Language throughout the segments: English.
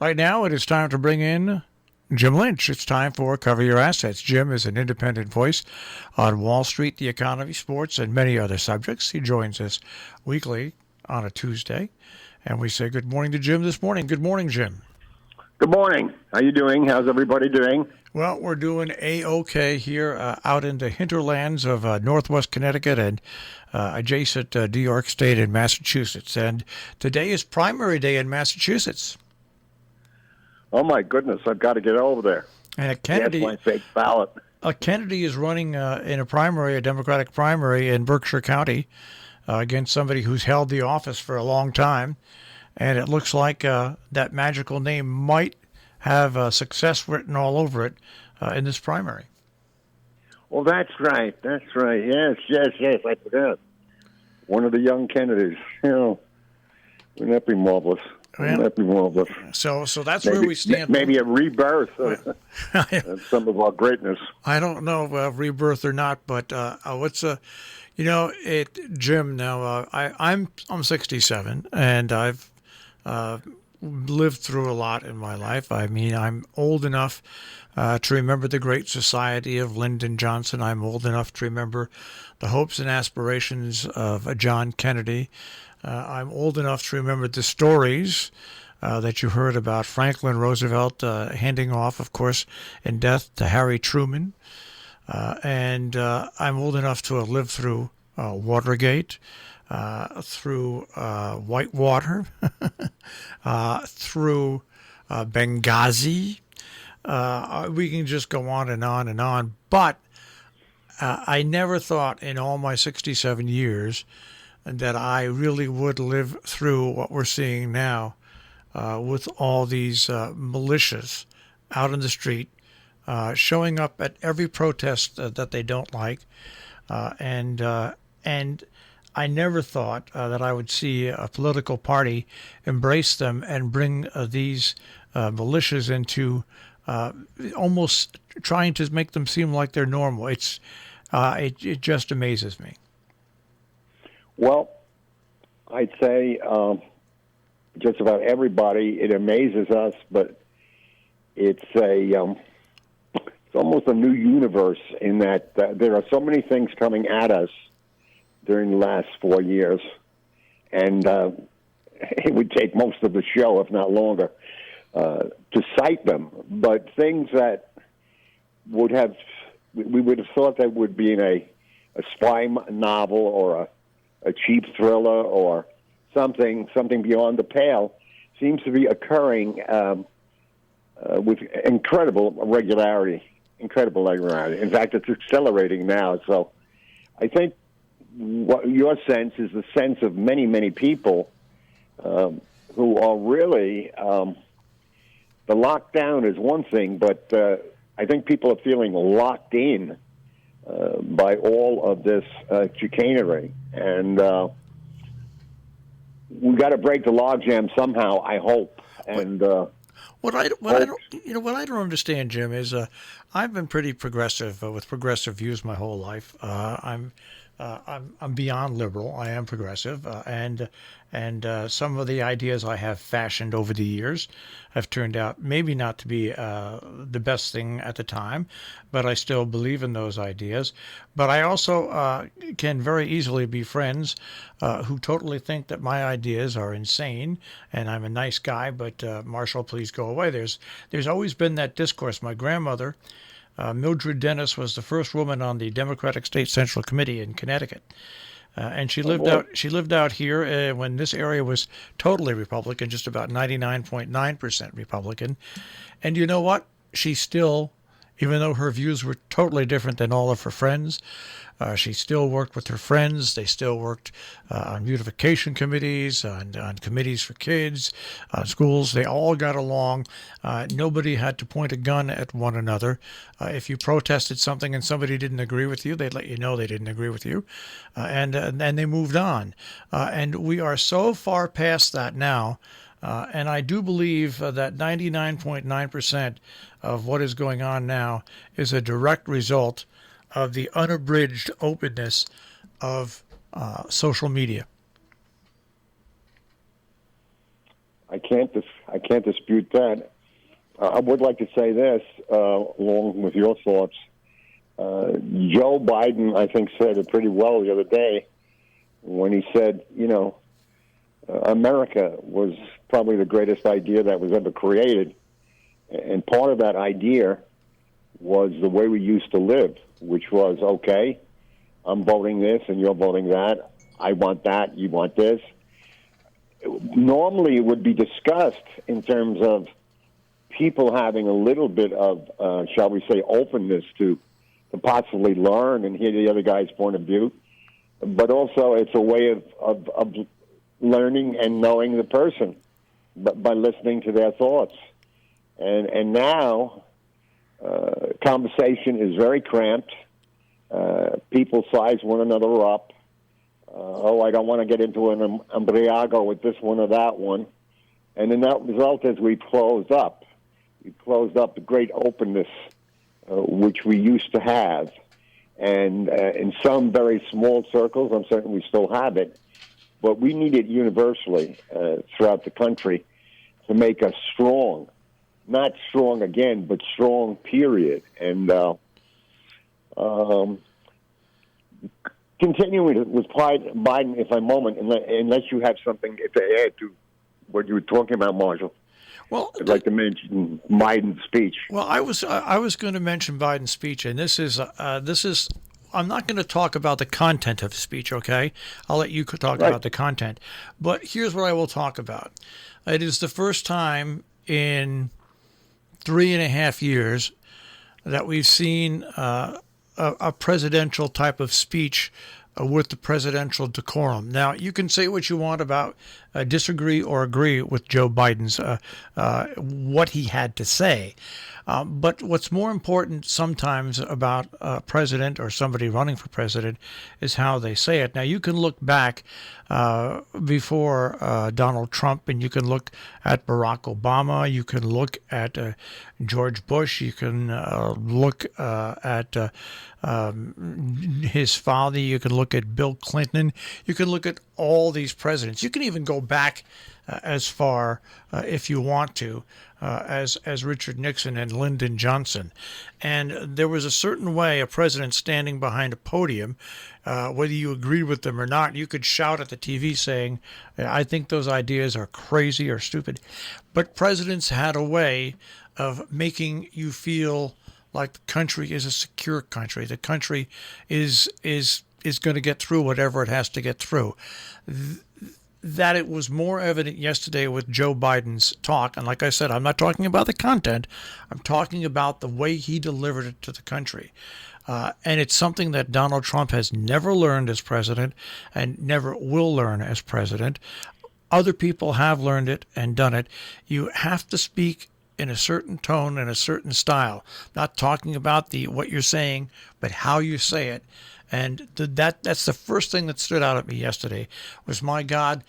Right now, it is time to bring in Jim Lynch. It's time for Cover Your Assets. Jim is an independent voice on Wall Street, the economy, sports, and many other subjects. He joins us weekly on a Tuesday, and we say good morning to Jim this morning. Good morning, Jim. Good morning. How you doing? How's everybody doing? Well, we're doing A-OK here out in the hinterlands of northwest Connecticut and adjacent New York State and Massachusetts. And today is primary day in Massachusetts. Oh, my goodness. I've got to get over there. And Kennedy, my fake ballot. Kennedy is running in a primary, a Democratic primary in Berkshire County against somebody who's held the office for a long time. And it looks like that magical name might have success written all over it in this primary. Well, that's right. That's right. Yes. I forgot. One of the young Kennedys. Wouldn't that be marvelous? Wouldn't that be marvelous? So that's where we stand. Maybe a rebirth of some of our greatness. I don't know if rebirth or not, but Jim. Now I'm 67, and I've lived through a lot in my life. I mean, I'm old enough to remember the Great Society of Lyndon Johnson. I'm old enough to remember the hopes and aspirations of John Kennedy. I'm old enough to remember the stories that you heard about Franklin Roosevelt handing off, of course, in death to Harry Truman. And I'm old enough to have lived through Watergate, through Whitewater, through Benghazi. We can just go on and on and on. But I never thought in all my 67 years that I really would live through what we're seeing now with all these militias out in the street, showing up at every protest that they don't like. And I never thought that I would see a political party embrace them and bring these militias into almost trying to make them seem like they're normal. It just amazes me. Well, I'd say just about everybody, it amazes us, but it's almost a new universe in that there are so many things coming at us during the last 4 years, and it would take most of the show, if not longer, to cite them. But things that we would have thought that would be in a spy novel or a cheap thriller or something beyond the pale seems to be occurring with incredible regularity. In fact, it's accelerating now. So I think what your sense is the sense of many, many people who are really the lockdown is one thing, but I think people are feeling locked in by all of this chicanery. And we got to break the logjam somehow, I hope. And what I don't understand, Jim, is I've been pretty progressive with progressive views my whole life. I'm beyond liberal. I am progressive, and some of the ideas I have fashioned over the years have turned out maybe not to be the best thing at the time, but I still believe in those ideas. But I also can very easily be friends who totally think that my ideas are insane, and I'm a nice guy, but Marshall, please go away. There's always been that discourse. My grandmother, Mildred Dennis, was the first woman on the Democratic State Central Committee in Connecticut. And she lived out here when this area was totally Republican, just about 99.9% Republican. And you know what? She still, even though her views were totally different than all of her friends, she still worked with her friends. They still worked on beautification committees, on committees for kids, on schools. They all got along. Nobody had to point a gun at one another. If you protested something and somebody didn't agree with you, they'd let you know they didn't agree with you, and they moved on. And we are so far past that now. And I do believe that 99.9% of what is going on now is a direct result of the unabridged openness of social media. I can't I can't dispute that. I would like to say this, along with your thoughts. Joe Biden, I think, said it pretty well the other day when he said, America was probably the greatest idea that was ever created. And part of that idea was the way we used to live, which was, okay, I'm voting this and you're voting that. I want that, you want this. Normally it would be discussed in terms of people having a little bit of, shall we say, openness to possibly learn and hear the other guy's point of view. But also it's a way of learning and knowing the person by listening to their thoughts. And now conversation is very cramped. People size one another up. I don't want to get into an embriago with this one or that one. And the net result is we've closed up. We've closed up the great openness which we used to have. And in some very small circles, I'm certain we still have it. But we need it universally throughout the country to make us strong. Not strong again, but strong, period. And continuing with Biden, if I moment, unless you have something to add to what you were talking about, Marshall. Well, I'd like to mention Biden's speech. Well, I was going to mention Biden's speech, and this is I'm not going to talk about the content of the speech, okay? I'll let you talk about the content. But here's what I will talk about. It is the first time in 3.5 years that we've seen a presidential type of speech with the presidential decorum. Now, you can say what you want about disagree or agree with Joe Biden's what he had to say. But what's more important sometimes about a president or somebody running for president is how they say it. Now, you can look back before Donald Trump, and you can look at Barack Obama, you can look at George Bush, you can look at his father, you can look at Bill Clinton, you can look at all these presidents. You can even go back as far, if you want to, as Richard Nixon and Lyndon Johnson. And there was a certain way a president standing behind a podium, whether you agreed with them or not, you could shout at the TV saying, I think those ideas are crazy or stupid. But presidents had a way of making you feel like the country is a secure country. The country is going to get through whatever it has to get through. That it was more evident yesterday with Joe Biden's talk. And like I said, I'm not talking about the content. I'm talking about the way he delivered it to the country. And it's something that Donald Trump has never learned as president and never will learn as president. Other people have learned it and done it. You have to speak in a certain tone and a certain style. Not talking about what you're saying, but how you say it. And that's the first thing that stood out at me yesterday was, my God,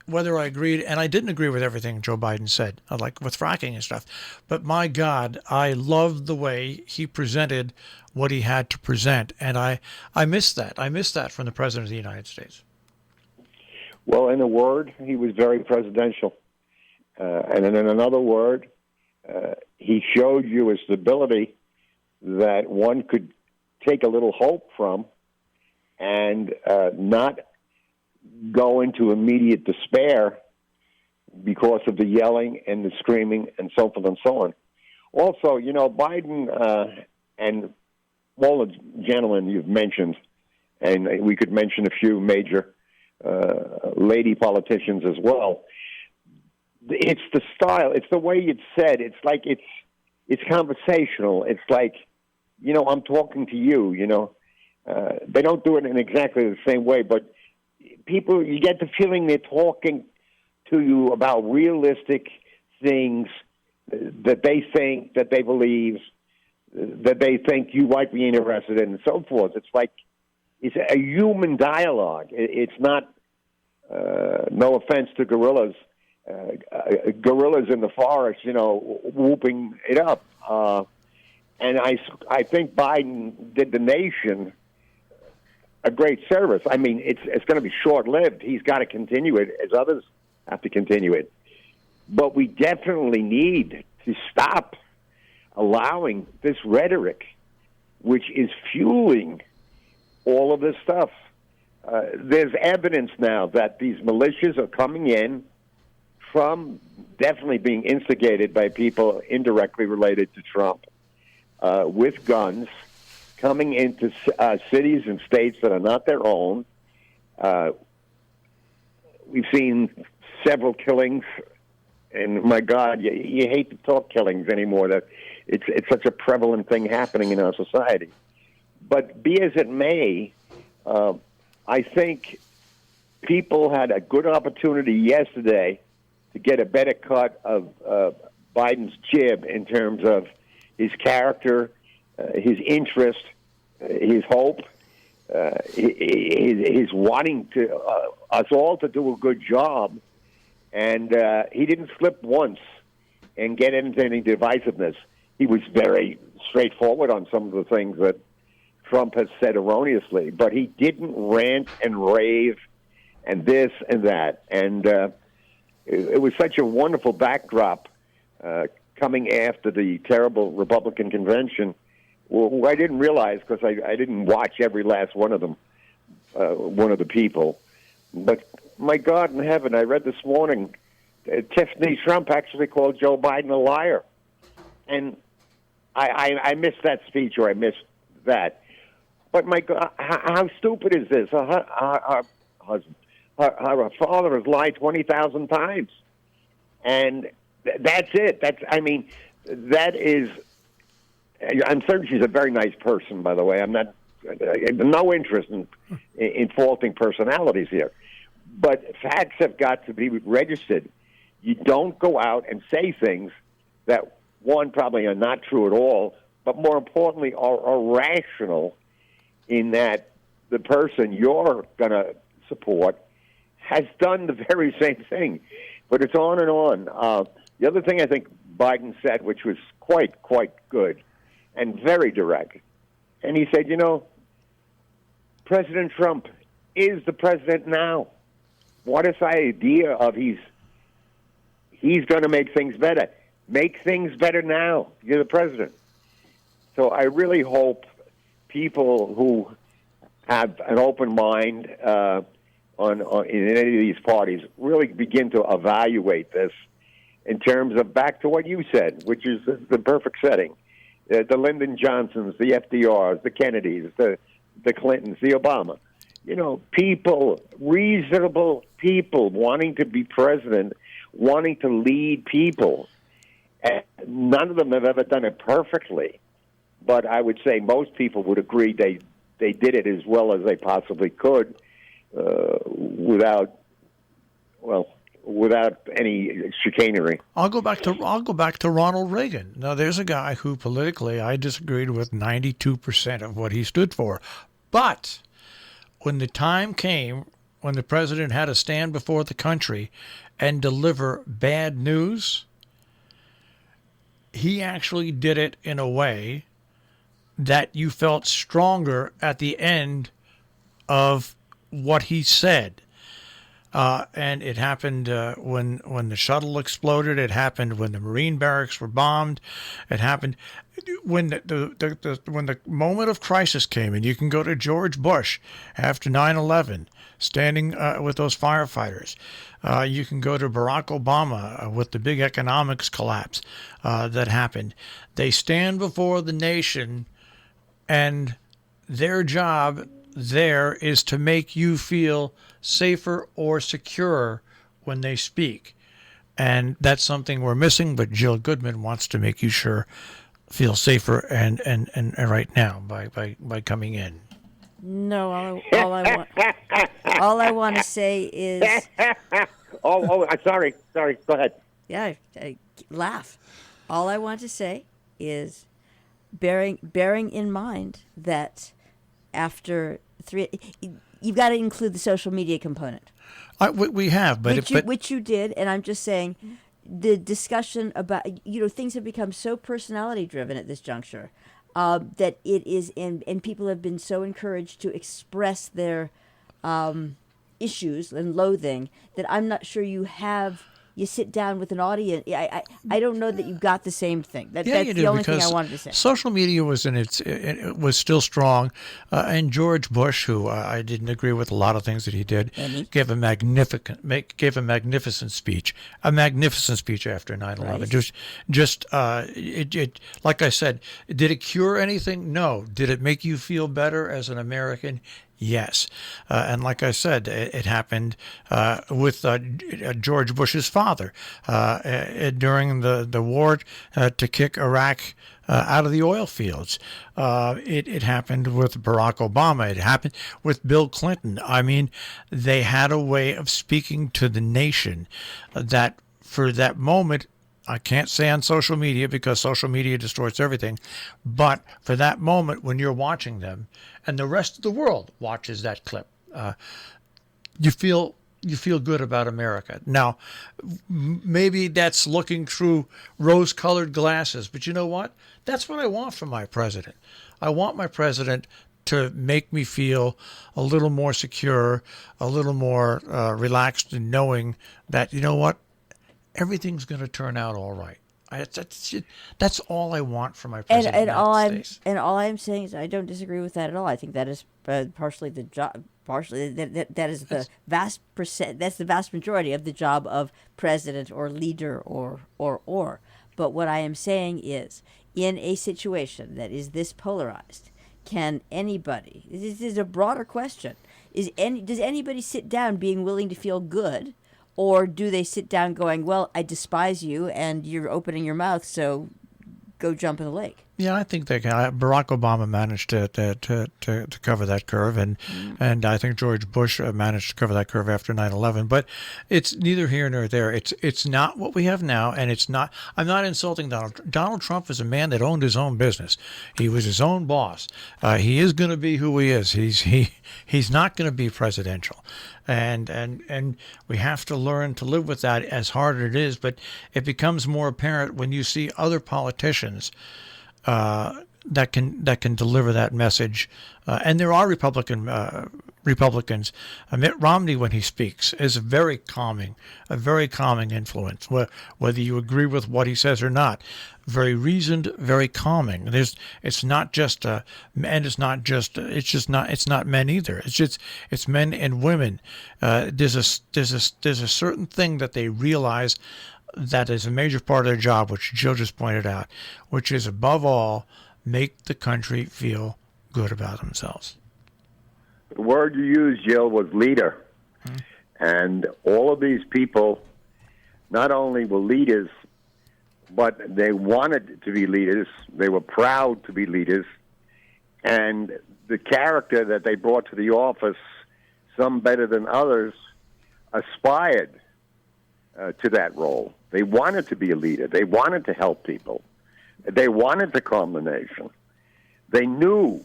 whether I agreed, and I didn't agree with everything Joe Biden said, like with fracking and stuff, but my God, I loved the way he presented what he had to present. And I missed that. I missed that from the President of the United States. Well, in a word, he was very presidential. And in another word, he showed you a stability that one could take a little hope from and not go into immediate despair because of the yelling and the screaming and so forth and so on. Also, Biden and all the gentlemen you've mentioned, and we could mention a few major lady politicians as well, it's the style, it's the way it's said. It's like it's conversational. It's like, I'm talking to you, They don't do it in exactly the same way, but people, you get the feeling they're talking to you about realistic things that they think, that they believe, that they think you might be interested in, and so forth. It's like it's a human dialogue. It's not, no offense to gorillas in the forest, whooping it up. And I think Biden did the nation a great service. I mean, it's going to be short-lived. He's got to continue it as others have to continue it. But we definitely need to stop allowing this rhetoric, which is fueling all of this stuff. There's evidence now that these militias are coming in from definitely being instigated by people indirectly related to Trump, with guns, coming into cities and states that are not their own. We've seen several killings, and my God, you hate to talk killings anymore. That it's such a prevalent thing happening in our society. But be as it may, I think people had a good opportunity yesterday to get a better cut of Biden's jib in terms of his character, his interest, his hope, his wanting to us all to do a good job. And he didn't slip once and get into any divisiveness. He was very straightforward on some of the things that Trump has said erroneously, but he didn't rant and rave and this and that. And it was such a wonderful backdrop coming after the terrible Republican convention. Well, I didn't realize, because I didn't watch every last one of them, one of the people. But my God in heaven, I read this morning, Tiffany Trump actually called Joe Biden a liar. And I missed that speech, or I missed that. But my God, how stupid is this? Her father has lied 20,000 times. And that's it. That is... I'm certain she's a very nice person, by the way. I'm not... no interest in faulting personalities here. But facts have got to be registered. You don't go out and say things that, one, probably are not true at all, but more importantly, are irrational, in that the person you're going to support has done the very same thing. But it's on and on. The other thing I think Biden said, which was quite good and very direct, and he said, President Trump is the president now. What is the idea of he's going to make things better? Make things better now. You're the president. So I really hope people who have an open mind in any of these parties really begin to evaluate this in terms of, back to what you said, which is the perfect setting. The Lyndon Johnsons, the FDRs, the Kennedys, the Clintons, the Obama. People, reasonable people wanting to be president, wanting to lead people. And none of them have ever done it perfectly. But I would say most people would agree they did it as well as they possibly could, without any chicanery. I'll go back to Ronald Reagan. Now, there's a guy who politically I disagreed with 92% of what he stood for, but when the time came when the president had to stand before the country and deliver bad news, he actually did it in a way that you felt stronger at the end of what he said. And it happened when the shuttle exploded. It happened when the Marine barracks were bombed. It happened when the moment of crisis came. And you can go to George Bush after 9/11, standing with those firefighters. You can go to Barack Obama with the big economics collapse that happened. They stand before the nation, and their job there is to make you feel safer or secure when they speak. And that's something we're missing, but Jill Goodman wants to make you feel safer and right now by coming in. No, all I want to say is... Sorry, go ahead. Yeah, I laugh. All I want to say is bearing in mind that after you've got to include the social media component. We have, which you did, and I'm just saying, the discussion about things have become so personality driven at this juncture, that it is and people have been so encouraged to express their issues and loathing that I'm not sure you have you sit down with an audience. I don't know that you got the same thing. Yeah, That's you the do, only thing I because wanted to say. social media was it was still strong, and George Bush, who I didn't agree with a lot of things that he did, Any? gave a magnificent speech, after 9/11. Right. It like I said, did it cure anything? No. Did it make you feel better as an American? Yes, and like I said, it happened with George Bush's father during the war to kick Iraq out of the oil fields. It happened with Barack Obama. It happened with Bill Clinton. I mean, they had a way of speaking to the nation that for that moment, I can't say on social media because social media distorts everything, but for that moment when you're watching them and the rest of the world watches that clip, you feel good about America. Now, maybe that's looking through rose-colored glasses, but you know what? That's what I want from my president. I want my president to make me feel a little more secure, a little more relaxed in knowing that, you know what? Everything's going to turn out all right. That's all I want from my president of the United States. And all I'm saying is I don't disagree with that at all. I think that is partially the job. Partially that is the vast percent. That's the vast majority of the job of president or leader or. But what I am saying is, in a situation that is this polarized, can anybody? This is a broader question. Does anybody sit down being willing to feel good? Or do they sit down going, well, I despise you and you're opening your mouth, so go jump in the lake? Yeah, I think they can. Barack Obama managed to cover that curve, and I think George Bush managed to cover that curve after 9/11. But it's neither here nor there. It's not what we have now, and it's not. I'm not insulting Donald. Donald Trump is a man that owned his own business. He was his own boss. He is going to be who he is. He's not going to be presidential, and we have to learn to live with that. As hard as it is, but it becomes more apparent when you see other politicians that can deliver that message, and there are Republicans. Mitt Romney, when he speaks, is a very calming influence. Whether you agree with what he says or not, very reasoned, very calming. It's not just it's not men either. It's men and women. There's a certain thing that they realize that is a major part of their job, which Jill just pointed out, which is above all, make the country feel good about themselves. The word you used, Jill, was leader. And all of these people not only were leaders, but they wanted to be leaders. They were proud to be leaders. And the character that they brought to the office, some better than others, aspired to that role. They wanted to be a leader. They wanted to help people. They wanted to calm the nation. They knew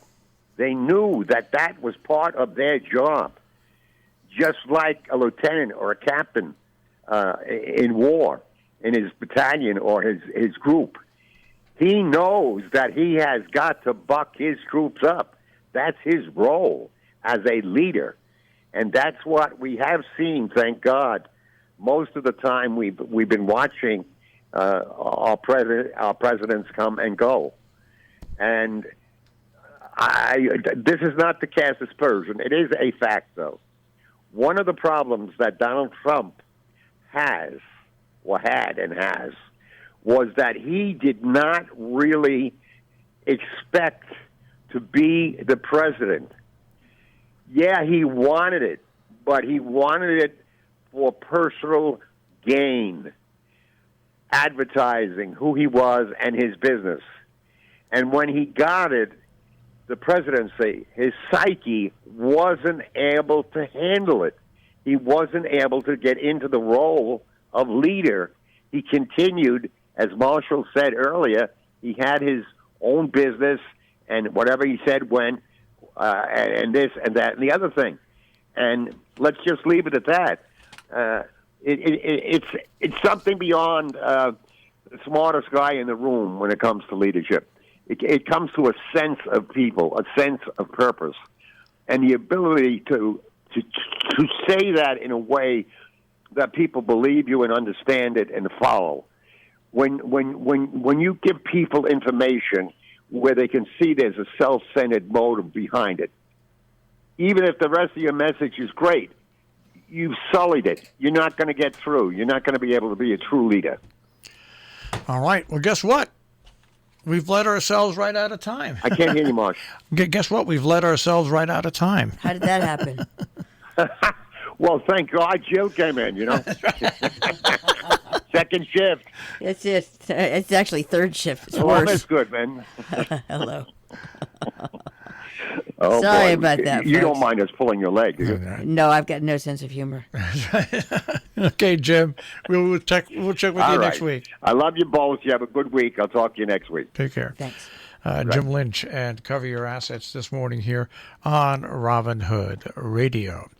that was part of their job. Just like a lieutenant or a captain in war, in his battalion or his group. He knows that he has got to buck his troops up. That's his role as a leader. And that's what we have seen, thank God. Most of the time we've been watching our presidents come and go. And this is not to cast aspersion. It is a fact, though. One of the problems that Donald Trump had and has, was that he did not really expect to be the president. Yeah, he wanted it, but he wanted it for personal gain, advertising who he was and his business. And when he got it, the presidency, his psyche wasn't able to handle it. He wasn't able to get into the role of leader. He continued, as Marshall said earlier, he had his own business, and whatever he said went, and this and that and the other thing. And let's just leave it at that. It's something beyond the smartest guy in the room when it comes to leadership. It comes to a sense of people, a sense of purpose, and the ability to say that in a way that people believe you and understand it and follow. When you give people information where they can see there's a self-centered motive behind it, even if the rest of your message is great, you've sullied it. You're not going to get through. You're not going to be able to be a true leader. All right. Well, guess what? We've let ourselves right out of time. I can't hear you, Marsh. Guess what? We've let ourselves right out of time. How did that happen? Well, thank God Jill came in, Second shift. It's just, it's actually third shift. It's Oh, worse. that's good, man. Hello. Oh, Sorry boy. about that, You don't folks. mind us pulling your leg, do you? No, I've got no sense of humor. Okay, Jim. We'll check with you All next right. week. I love you both. You have a good week. I'll talk to you next week. Take care. Thanks. Jim Lynch and Cover Your Assets this morning here on Robin Hood Radio.